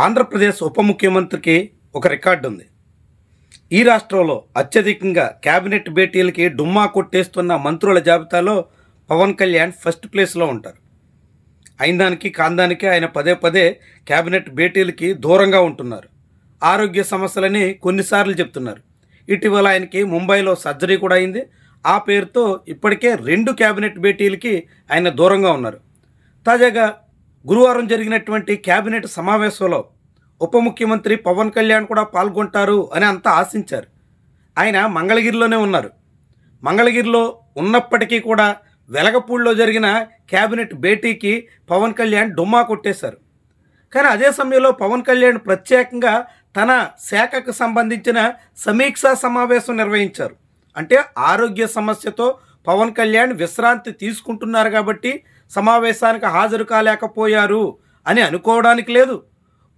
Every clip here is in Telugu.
ఆంధ్రప్రదేశ్ ఉప ముఖ్యమంత్రికి ఒక రికార్డు ఉంది. ఈ రాష్ట్రంలో అత్యధికంగా కేబినెట్ భేటీలకి డుమ్మా కొట్టేస్తున్న మంత్రుల జాబితాలో పవన్ కళ్యాణ్ ఫస్ట్ ప్లేస్లో ఉంటారు. అయినదానికి కాందానికి ఆయన పదే పదే కేబినెట్ భేటీలకి దూరంగా ఉంటున్నారు. ఆరోగ్య సమస్యలని కొన్నిసార్లు చెప్తున్నారు. ఇటీవల ఆయనకి ముంబైలో సర్జరీ కూడా అయింది. ఆ పేరుతో ఇప్పటికే 2 కేబినెట్ భేటీలకి ఆయన దూరంగా ఉన్నారు. తాజాగా గురువారం జరిగినటువంటి కేబినెట్ సమావేశంలో ఉప ముఖ్యమంత్రి పవన్ కళ్యాణ్ కూడా పాల్గొంటారు అని అంతా ఆశించారు. ఆయన మంగళగిరిలోనే ఉన్నారు. మంగళగిరిలో ఉన్నప్పటికీ కూడా వెలగపూడిలో జరిగిన కేబినెట్ భేటీకి పవన్ కళ్యాణ్ డుమ్మా కొట్టేశారు. కానీ అదే సమయంలో పవన్ కళ్యాణ్ ప్రత్యేకంగా తన శాఖకు సంబంధించిన సమీక్షా సమావేశం నిర్వహించారు. అంటే ఆరోగ్య సమస్యతో పవన్ కళ్యాణ్ విశ్రాంతి తీసుకుంటున్నారు కాబట్టి సమావేశానికి హాజరు కాలేకపోయారు అని అనుకోవడానికి లేదు.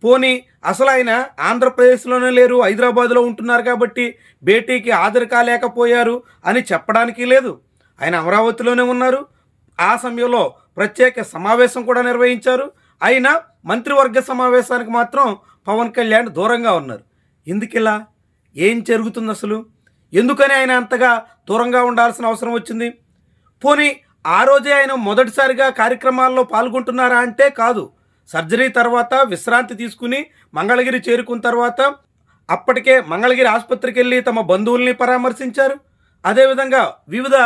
పోనీ అసలు ఆయన ఆంధ్రప్రదేశ్లోనే లేరు, హైదరాబాద్లో ఉంటున్నారు కాబట్టి భేటీకి హాజరు కాలేకపోయారు అని చెప్పడానికి లేదు. ఆయన అమరావతిలోనే ఉన్నారు. ఆ సమయంలో ప్రత్యేక సమావేశం కూడా నిర్వహించారు. అయినా మంత్రివర్గ సమావేశానికి మాత్రం పవన్ కళ్యాణ్ దూరంగా ఉన్నారు. ఎందుకిలా? ఏం జరుగుతుంది అసలు? ఎందుకని ఆయన అంతగా దూరంగా ఉండాల్సిన అవసరం వచ్చింది? పోనీ ఆ రోజే ఆయన మొదటిసారిగా కార్యక్రమాల్లో పాల్గొంటున్నారా అంటే కాదు. సర్జరీ తర్వాత విశ్రాంతి తీసుకుని మంగళగిరి చేరుకున్న తర్వాత అప్పటికే మంగళగిరి ఆసుపత్రికి వెళ్ళి తమ బంధువుల్ని పరామర్శించారు. అదేవిధంగా వివిధ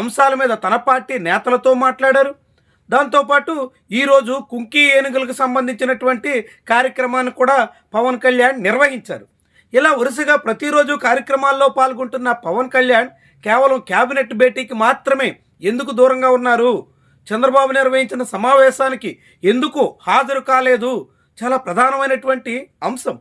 అంశాల మీద తన పార్టీ నేతలతో మాట్లాడారు. దాంతోపాటు ఈరోజు కుంకి ఏనుగులకు సంబంధించినటువంటి కార్యక్రమాన్ని కూడా పవన్ కళ్యాణ్ నిర్వహించారు. ఇలా వరుసగా ప్రతిరోజు కార్యక్రమాల్లో పాల్గొంటున్న పవన్ కళ్యాణ్ కేవలం కేబినెట్ భేటీకి మాత్రమే ఎందుకు దూరంగా ఉన్నారు? చంద్రబాబు నిర్వహించిన సమావేశానికి ఎందుకు హాజరు కాలేదు? చాలా ప్రధానమైనటువంటి అంశం.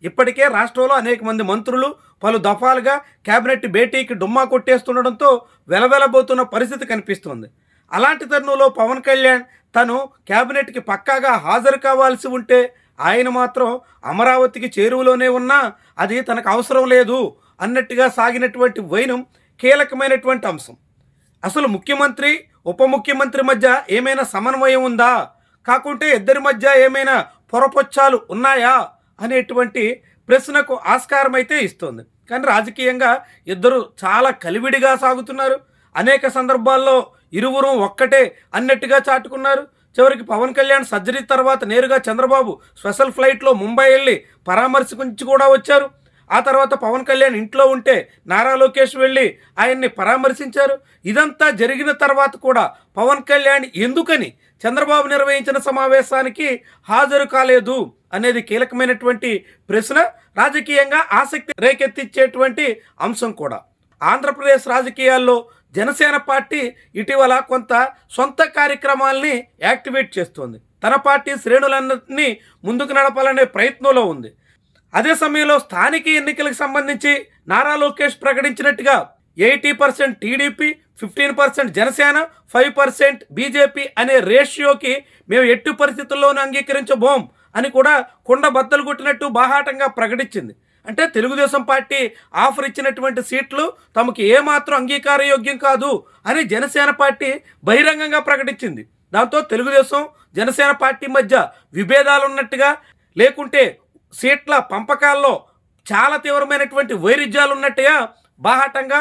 ఇప్పటికే రాష్ట్రంలో అనేక మంది మంత్రులు పలు దఫాలుగా కేబినెట్ భేటీకి డుమ్మా కొట్టేస్తుండడంతో వెలవెలబోతున్న పరిస్థితి కనిపిస్తోంది. అలాంటి తరుణంలో పవన్ కళ్యాణ్ తను కేబినెట్కి పక్కాగా హాజరు కావాల్సి ఉంటే ఆయన మాత్రం అమరావతికి చేరువలోనే ఉన్నా అది తనకు అవసరం లేదు అన్నట్టుగా సాగినటువంటి వైనం కీలకమైనటువంటి అంశం. అసలు ముఖ్యమంత్రి ఉప ముఖ్యమంత్రి మధ్య ఏమైనా సమన్వయం ఉందా, కాకుంటే ఇద్దరి మధ్య ఏమైనా పొరపొచ్చాలు ఉన్నాయా అనేటువంటి ప్రశ్నకు ఆస్కారం అయితే ఇస్తుంది. కానీ రాజకీయంగా ఇద్దరు చాలా కలివిడిగా సాగుతున్నారు. అనేక సందర్భాల్లో ఇరువురు ఒక్కటే అన్నట్టుగా చాటుకున్నారు. చివరికి పవన్ కళ్యాణ్ సర్జరీ తర్వాత నేరుగా చంద్రబాబు స్పెషల్ ఫ్లైట్లో ముంబై వెళ్ళి పరామర్శించి కూడా వచ్చారు. ఆ తర్వాత పవన్ కళ్యాణ్ ఇంట్లో ఉంటే నారా లోకేష్ వెళ్ళి ఆయన్ని పరామర్శించారు. ఇదంతా జరిగిన తర్వాత కూడా పవన్ కళ్యాణ్ ఎందుకని చంద్రబాబు నిర్వహించిన సమావేశానికి హాజరు కాలేదు అనేది కీలకమైనటువంటి ప్రశ్న, రాజకీయంగా ఆసక్తి రేకెత్తించేటువంటి అంశం కూడా. ఆంధ్రప్రదేశ్ రాజకీయాల్లో జనసేన పార్టీ ఇటీవల కొంత సొంత కార్యక్రమాల్ని యాక్టివేట్ చేస్తోంది. తన పార్టీ శ్రేణులన్నింటినీ ముందుకు నడపాలనే ప్రయత్నంలో ఉంది. అదే సమయంలో స్థానిక ఎన్నికలకు సంబంధించి నారా లోకేష్ ప్రకటించినట్టుగా 80% టీడీపీ, 15% జనసేన, 5% బీజేపీ అనే రేషియోకి మేము ఎట్టి పరిస్థితుల్లోనూ అంగీకరించబోం అని కూడా కుండ బద్దలు కొట్టినట్టు బాహాటంగా ప్రకటించింది. అంటే తెలుగుదేశం పార్టీ ఆఫర్ ఇచ్చినటువంటి సీట్లు తమకు ఏమాత్రం అంగీకారయోగ్యం కాదు అని జనసేన పార్టీ బహిరంగంగా ప్రకటించింది. దాంతో తెలుగుదేశం జనసేన పార్టీ మధ్య విభేదాలు ఉన్నట్టుగా, లేకుంటే సీట్ల పంపకాల్లో చాలా తీవ్రమైనటువంటి వైరుధ్యాలు ఉన్నట్టుగా బాహాటంగా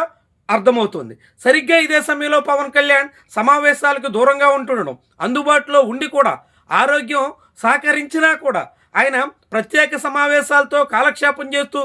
అర్థమవుతుంది. సరిగ్గా ఇదే సమయంలో పవన్ కళ్యాణ్ సమావేశాలకు దూరంగా ఉంటుండడం, అందుబాటులో ఉండి కూడా ఆరోగ్యం సహకరించినా కూడా ఆయన ప్రత్యేక సమావేశాలతో కాలక్షేపం చేస్తూ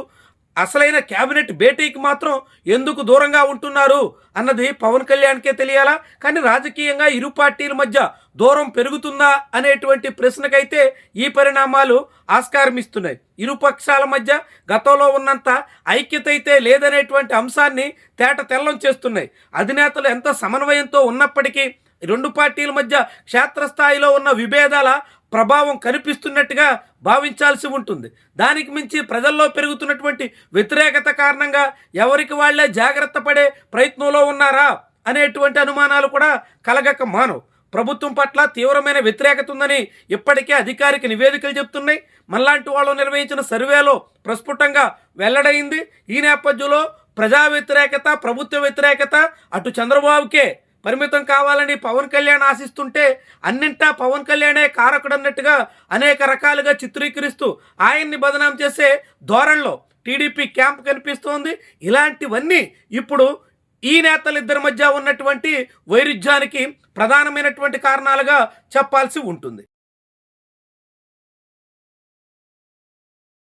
అసలైన కేబినెట్ భేటీకి మాత్రం ఎందుకు దూరంగా ఉంటున్నారు అన్నది పవన్ కళ్యాణ్కే తెలియాలా. కానీ రాజకీయంగా ఇరు పార్టీల మధ్య దూరం పెరుగుతుందా అనేటువంటి ప్రశ్నకైతే ఈ పరిణామాలు ఆస్కారం ఇస్తున్నాయి. ఇరు పక్షాల మధ్య గతంలో ఉన్నంత ఐక్యత అయితే లేదనేటువంటి అంశాన్ని తేట తెల్లం చేస్తున్నాయి. అధినేతలు ఎంత సమన్వయంతో ఉన్నప్పటికీ రెండు పార్టీల మధ్య క్షేత్రస్థాయిలో ఉన్న విభేదాల ప్రభావం కనిపిస్తున్నట్టుగా భావించాల్సి ఉంటుంది. దానికి మించి ప్రజల్లో పెరుగుతున్నటువంటి వ్యతిరేకత కారణంగా ఎవరికి వాళ్లే జాగ్రత్త పడే ప్రయత్నంలో ఉన్నారా అనేటువంటి అనుమానాలు కూడా కలగక మానవు. ప్రభుత్వం పట్ల తీవ్రమైన వ్యతిరేకత ఉందని ఇప్పటికే అధికారిక నివేదికలు చెప్తున్నాయి. మనలాంటి వాళ్ళు నిర్వహించిన సర్వేలో ప్రస్ఫుటంగా వెల్లడైంది. ఈ నేపథ్యంలో ప్రజా వ్యతిరేకత, ప్రభుత్వ వ్యతిరేకత అటు చంద్రబాబుకే పరిమితం కావాలని పవన్ కళ్యాణ్ ఆశిస్తుంటే అన్నింటా పవన్ కళ్యాణే కారకుడు అన్నట్టుగా అనేక రకాలుగా చిత్రీకరిస్తూ ఆయన్ని బదనాం చేసే ధోరణిలో టీడీపీ క్యాంప్ కనిపిస్తోంది. ఇలాంటివన్నీ ఇప్పుడు ఈ నేతలిద్దరి మధ్య ఉన్నటువంటి వైరుధ్యానికి ప్రధానమైనటువంటి కారణాలుగా చెప్పాల్సి ఉంటుంది.